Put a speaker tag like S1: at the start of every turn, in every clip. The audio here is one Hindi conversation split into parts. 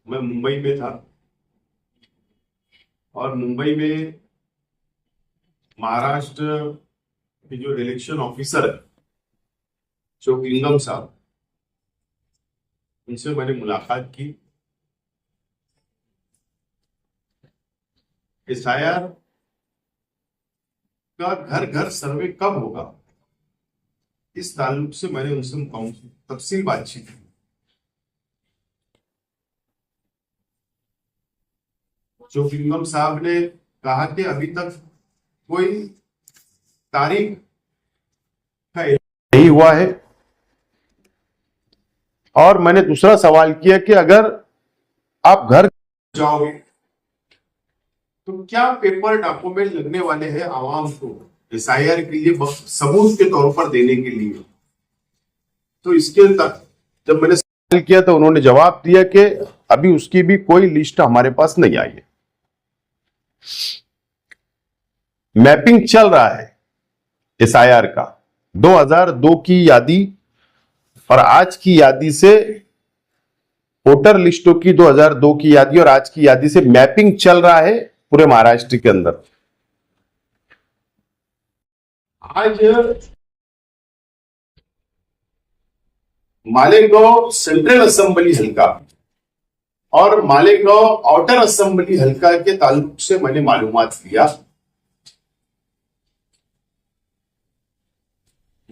S1: मैं मुंबई में था और मुंबई में महाराष्ट्र के जो इलेक्शन ऑफिसर है चोकलिंगम साहब, उनसे मैंने मुलाकात की। एसआईआर का घर घर सर्वे कब होगा, इस ताल्लुक से मैंने उनसे तफसील बातचीत की। चोकलिंगम साहब ने कहा कि अभी तक कोई तारीख का नहीं हुआ है। और मैंने दूसरा सवाल किया कि अगर आप घर जाओगे तो क्या पेपर डॉक्यूमेंट लगने वाले हैं आवाम को एसआईआर के लिए सबूत के तौर पर देने के लिए। तो इसके तक जब मैंने सवाल किया तो उन्होंने जवाब दिया कि अभी उसकी भी कोई लिस्ट हमारे पास नहीं आई है। मैपिंग चल रहा है एसआईआर का। 2002 की यादी और आज की यादी से, वोटर लिस्टों की 2002 की यादी और आज की यादी से मैपिंग चल रहा है पूरे महाराष्ट्र के अंदर। आज मालेगांव सेंट्रल असेंबली हल्का और मालेगांव आउटर असेंबली हल्का के ताल्लुक से मैंने मालूमात लिया।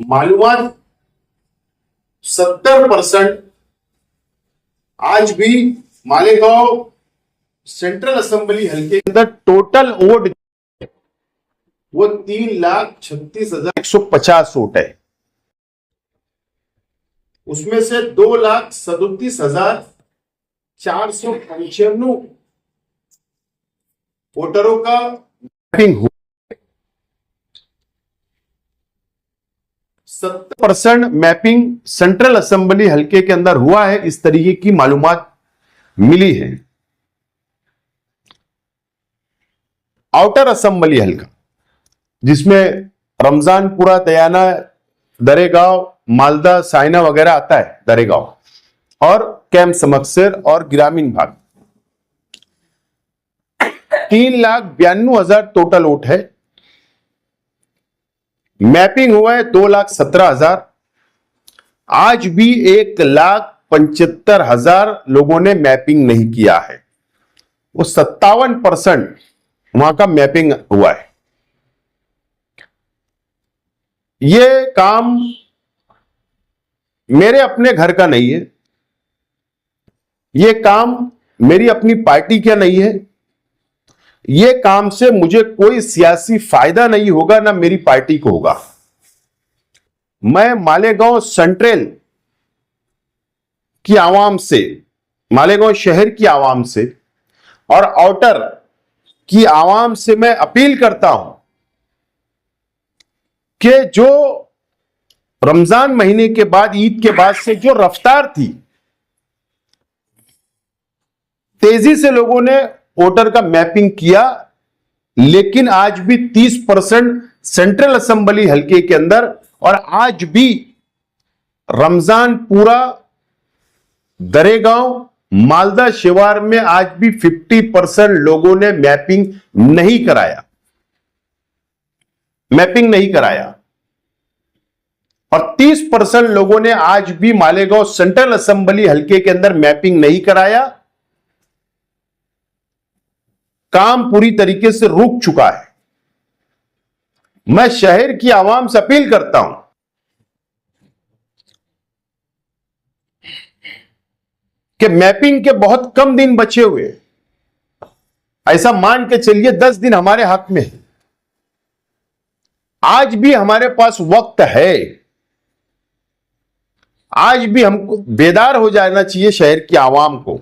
S1: मालूमात 70% आज भी मालेगांव सेंट्रल असेंबली हल्के के अंदर टोटल वोट वो 3,36,150 वोट है। उसमें से 2,37,495 वोटरों का मैपिंग हुआ। 70% मैपिंग सेंट्रल असेंबली हल्के के अंदर हुआ है, इस तरीके की मालूमात मिली है। आउटर असेंबली हल्का जिसमें रमजानपुरा, दयाना, दरेगांव, मालदा, साइना वगैरह आता है, दरेगांव और कैंप समक्सेर और ग्रामीण भाग, 3,92,000 टोटल वोट है। मैपिंग हुआ है 2,17,000। आज भी 1,75,000 लोगों ने मैपिंग नहीं किया है। वो 57% वहां का मैपिंग हुआ है। ये काम मेरे अपने घर का नहीं है, ये काम मेरी अपनी पार्टी का नहीं है, ये काम से मुझे कोई सियासी फायदा नहीं होगा, ना मेरी पार्टी को होगा। मैं मालेगांव सेंट्रल की आवाम से, मालेगांव शहर की आवाम से और आउटर की आवाम से मैं अपील करता हूं कि जो रमजान महीने के बाद, ईद के बाद से जो रफ्तार थी, तेजी से लोगों ने वोटर का मैपिंग किया, लेकिन आज भी 30% सेंट्रल असेंबली हल्के के अंदर और आज भी रमजानपुरा, दरेगांव, मालदा शिवार में आज भी 50% लोगों ने मैपिंग नहीं कराया, मैपिंग नहीं कराया। और 30% लोगों ने आज भी मालेगांव सेंट्रल असेंबली हल्के के अंदर मैपिंग नहीं कराया। काम पूरी तरीके से रुक चुका है। मैं शहर की आवाम से अपील करता हूं कि मैपिंग के बहुत कम दिन बचे हुए, ऐसा मान के चलिए 10 दिन हमारे हाथ में है। आज भी हमारे पास वक्त है। आज भी हमको बेदार हो जाना चाहिए शहर की आवाम को।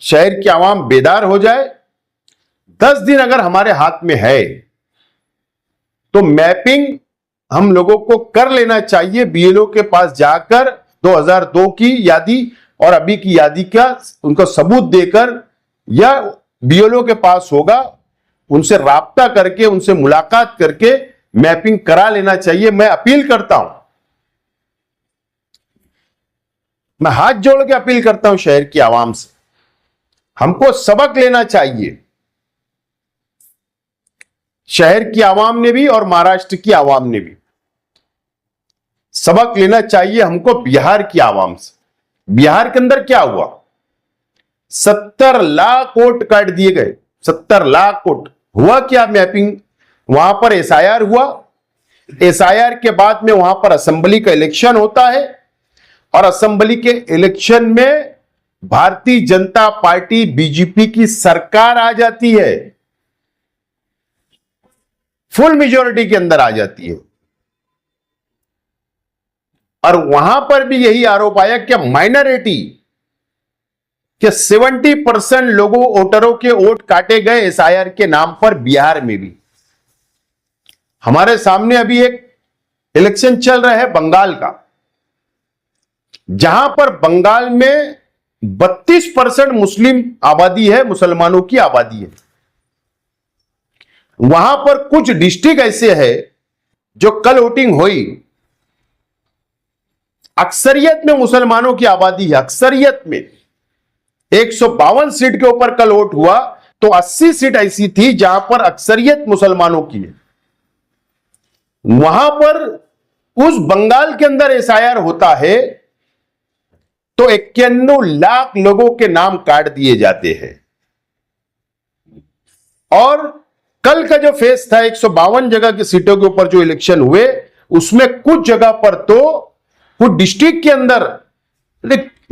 S1: शहर की आवाम बेदार हो जाए। 10 दिन अगर हमारे हाथ में है तो मैपिंग हम लोगों को कर लेना चाहिए। बीएलओ के पास जाकर 2002 की यादी और अभी की यादी का उनको सबूत देकर, या बीएलओ के पास होगा, उनसे राब्ता करके, उनसे मुलाकात करके मैपिंग करा लेना चाहिए। मैं अपील करता हूं मैं हाथ जोड़ के अपील करता हूं शहर की आवाम से, हमको सबक लेना चाहिए। शहर की आवाम ने भी और महाराष्ट्र की आवाम ने भी सबक लेना चाहिए हमको बिहार की आवाम से। बिहार के अंदर क्या हुआ? 70 लाख वोट काट दिए गए। 70 लाख वोट हुआ क्या? मैपिंग, वहां पर एसआईआर हुआ। एसआईआर के बाद में वहां पर असेंबली का इलेक्शन होता है और असेंबली के इलेक्शन में भारतीय जनता पार्टी बीजेपी की सरकार आ जाती है, फुल मेजॉरिटी के अंदर आ जाती है। और वहां पर भी यही आरोप आया कि माइनॉरिटी के 70% लोगों वोटरों के वोट काटे गए एसआईआर के नाम पर बिहार में भी। हमारे सामने अभी एक इलेक्शन चल रहा है बंगाल का, जहां पर बंगाल में 32% मुस्लिम आबादी है, मुसलमानों की आबादी है। वहां पर कुछ डिस्ट्रिक्ट ऐसे है जो कल वोटिंग हुई, अक्सरियत में मुसलमानों की आबादी है। अक्सरियत में 152 सीट के ऊपर कल वोट हुआ तो 80 सीट ऐसी थी जहां पर अक्सरियत मुसलमानों की है। वहां पर उस बंगाल के अंदर एसआईआर होता है तो 91 लाख लोगों के नाम काट दिए जाते हैं। और कल का जो फेस था 152 जगह की सीटों के ऊपर जो इलेक्शन हुए, उसमें कुछ जगह पर तो कुछ डिस्ट्रिक्ट के अंदर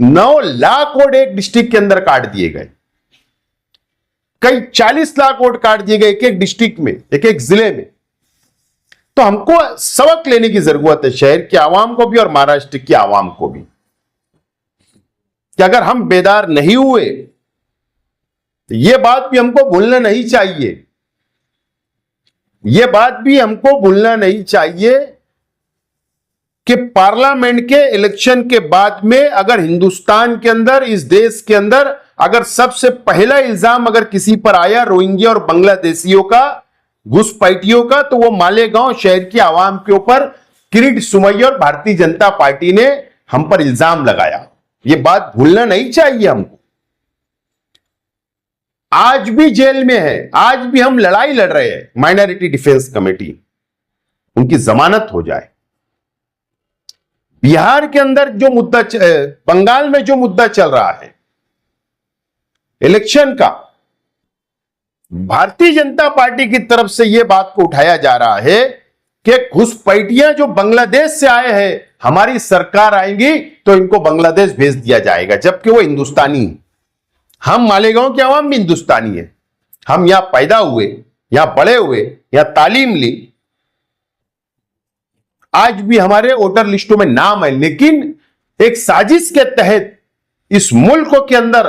S1: 9 लाख वोट एक डिस्ट्रिक्ट के अंदर काट दिए गए। कई 40 लाख वोट काट दिए गए एक एक डिस्ट्रिक्ट में, एक एक जिले में। तो हमको सबक लेने की जरूरत है शहर की आवाम को भी और महाराष्ट्र की आवाम को भी, कि अगर हम बेदार नहीं हुए तो यह बात भी हमको भूलना नहीं चाहिए। यह बात भी हमको भूलना नहीं चाहिए कि पार्लियामेंट के इलेक्शन के बाद में अगर हिंदुस्तान के अंदर, इस देश के अंदर अगर सबसे पहला इल्जाम अगर किसी पर आया रोहिंग्या और बांग्लादेशियों का, घुसपैठियों का, तो वो मालेगांव शहर की आवाम के ऊपर किरीट सोमैया और भारतीय जनता पार्टी ने हम पर इल्जाम लगाया। ये बात भूलना नहीं चाहिए हमको। आज भी जेल में है, आज भी हम लड़ाई लड़ रहे हैं माइनॉरिटी डिफेंस कमेटी, उनकी जमानत हो जाए। बिहार के अंदर जो मुद्दा, बंगाल में जो मुद्दा चल रहा है इलेक्शन का, भारतीय जनता पार्टी की तरफ से यह बात को उठाया जा रहा है कि घुसपैठियां जो बांग्लादेश से आए हैं, हमारी सरकार आएंगी तो इनको बांग्लादेश भेज दिया जाएगा, जबकि वो हिंदुस्तानी है। हम मालेगांव के आवाम भी हिंदुस्तानी है, हम यहां पैदा हुए, यहां बड़े हुए, यहां तालीम ली, आज भी हमारे वोटर लिस्टों में नाम है। लेकिन एक साजिश के तहत इस मुल्क के अंदर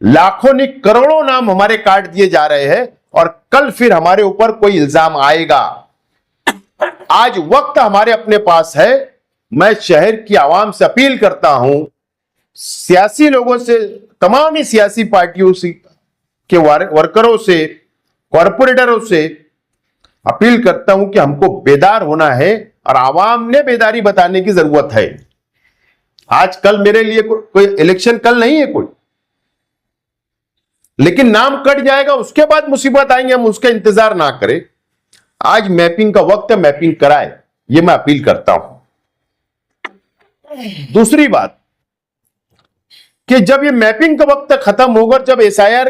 S1: लाखों नहीं करोड़ों नाम हमारे काट दिए जा रहे हैं और कल फिर हमारे ऊपर कोई इल्जाम आएगा। आज वक्त हमारे अपने पास है। मैं शहर की आवाम से अपील करता हूं, सियासी लोगों से, तमाम ही सियासी पार्टियों से के वर्करों से, कॉरपोरेटरों से अपील करता हूं कि हमको बेदार होना है और आवाम ने बेदारी बताने की जरूरत है। आज कल मेरे लिए कोई इलेक्शन कल नहीं है कोई, लेकिन नाम कट जाएगा, उसके बाद मुसीबत आएंगे, हम उसका इंतजार ना करें। आज मैपिंग का वक्त है, मैपिंग कराए, ये मैं अपील करता हूं। दूसरी बात कि जब ये मैपिंग का वक्त खत्म होगा, जब एसआईआर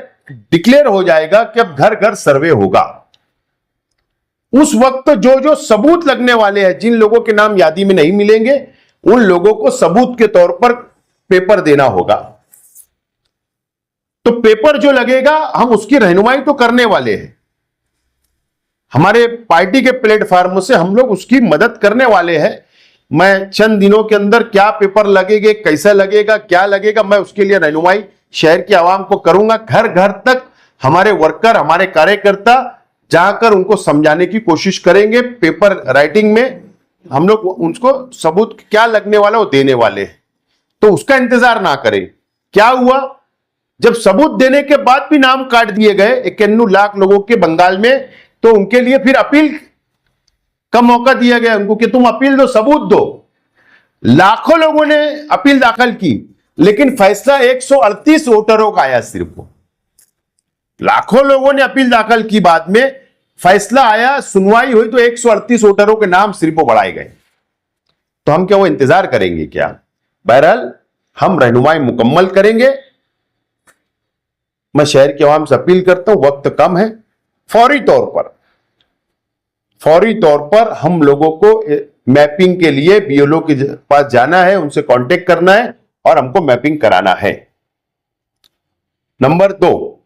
S1: डिक्लेयर हो जाएगा कि अब घर घर सर्वे होगा, उस वक्त जो जो सबूत लगने वाले हैं, जिन लोगों के नाम यादी में नहीं मिलेंगे, उन लोगों को सबूत के तौर पर पेपर देना होगा। तो पेपर जो लगेगा, हम उसकी रहनुमाई तो करने वाले हैं, हमारे पार्टी के प्लेटफॉर्म से हम लोग उसकी मदद करने वाले हैं। मैं चंद दिनों के अंदर क्या पेपर लगेंगे, कैसा लगेगा, क्या लगेगा, मैं उसके लिए रहनुमाई शहर की आवाम को करूंगा। घर घर तक हमारे वर्कर, हमारे कार्यकर्ता जाकर उनको समझाने की कोशिश करेंगे। पेपर राइटिंग में हम लोग उनको सबूत क्या लगने वाला वो देने वाले हैं, तो उसका इंतजार ना करें। क्या हुआ, जब सबूत देने के बाद भी नाम काट दिए गए 91 लाख लोगों के बंगाल में, तो उनके लिए फिर अपील का मौका दिया गया उनको कि तुम अपील दो, सबूत दो। लाखों लोगों ने अपील दाखिल की, लेकिन फैसला 138 वोटरों का आया सिर्फ। लाखों लोगों ने अपील दाखिल की, बाद में फैसला आया, सुनवाई हुई तो 138 वोटरों के नाम सिर्फ बढ़ाए गए। तो हम क्या वो इंतजार करेंगे क्या? बहरहाल हम रहनुमाई मुकम्मल करेंगे। मैं शहर के आवाम से अपील करता हूं, वक्त कम है, फौरी तौर पर हम लोगों को मैपिंग के लिए बीएलओ के पास जाना है, उनसे कांटेक्ट करना है और हमको मैपिंग कराना है। नंबर 2,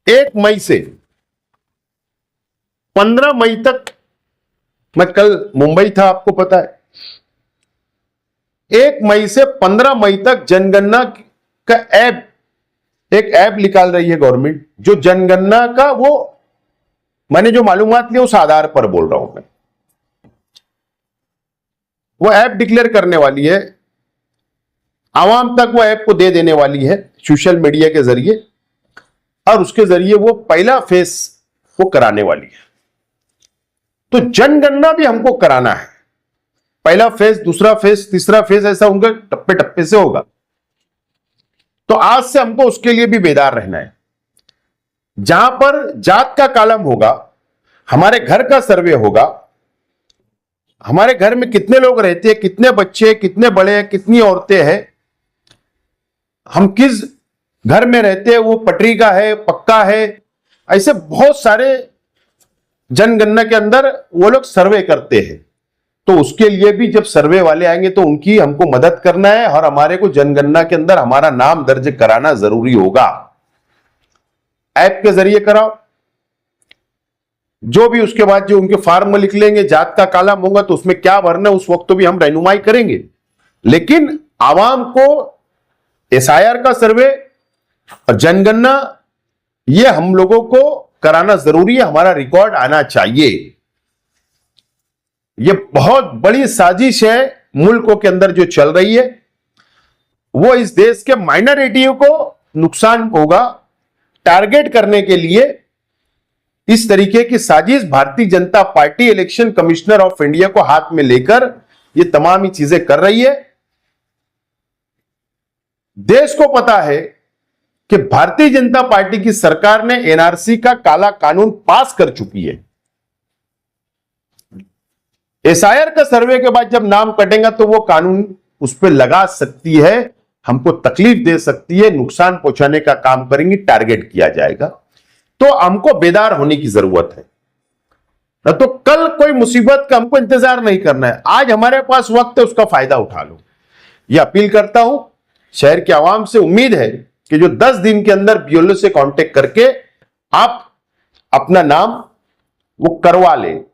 S1: 1 मई से 15 मई तक, मैं कल मुंबई था, आपको पता है, 1 मई से 15 मई तक जनगणना का एक ऐप निकाल रही है गवर्नमेंट, जो जनगणना का वो मैंने जो मालूमात लिया उस आधार पर बोल रहा हूं मैं, वो ऐप डिक्लेयर करने वाली है, आवाम तक वो ऐप को दे देने वाली है सोशल मीडिया के जरिए, और उसके जरिए वो पहला फेज वो कराने वाली है। तो जनगणना भी हमको कराना है, पहला फेज, दूसरा फेज, तीसरा फेज, ऐसा उनका टप्पे टप्पे से होगा। तो आज से हमको उसके लिए भी बेदार रहना है। जहां पर जात का कॉलम होगा, हमारे घर का सर्वे होगा, हमारे घर में कितने लोग रहते हैं, कितने बच्चे, कितने बड़े हैं, कितनी औरतें हैं, हम किस घर में रहते हैं, वो पटरी का है, पक्का है, ऐसे बहुत सारे जनगणना के अंदर वो लोग सर्वे करते हैं। तो उसके लिए भी जब सर्वे वाले आएंगे तो उनकी हमको मदद करना है और हमारे को जनगणना के अंदर हमारा नाम दर्ज कराना जरूरी होगा। ऐप के जरिए कराओ, जो भी उसके बाद जो उनके फॉर्म में लिख लेंगे, जात का कॉलम होगा तो उसमें क्या भरना है उस वक्त तो भी हम रहनुमाई करेंगे। लेकिन आवाम को एसआईआर का सर्वे और जनगणना ये हम लोगों को कराना जरूरी है, हमारा रिकॉर्ड आना चाहिए। ये बहुत बड़ी साजिश है मुल्कों के अंदर जो चल रही है, वो इस देश के माइनॉरिटियों को नुकसान होगा, टारगेट करने के लिए इस तरीके की साजिश Bharatiya Janata party election commissioner of India को हाथ में लेकर ये तमाम ही चीजें कर रही है। देश को पता है कि भारतीय जनता पार्टी की सरकार ने एनआरसी का काला कानून पास कर चुकी है। एसआईआर का सर्वे के बाद जब नाम कटेगा तो वो कानून उस पर लगा सकती है, हमको तकलीफ दे सकती है, नुकसान पहुंचाने का काम करेंगी, टारगेट किया जाएगा। तो हमको बेदार होने की जरूरत है, न तो कल कोई मुसीबत का हमको इंतजार नहीं करना है। आज हमारे पास वक्त है, उसका फायदा उठा लो। यह अपील करता हूं शहर के आवाम से। उम्मीद है कि जो 10 दिन के अंदर बीएलओ से कांटेक्ट करके आप अपना नाम वो करवा लें,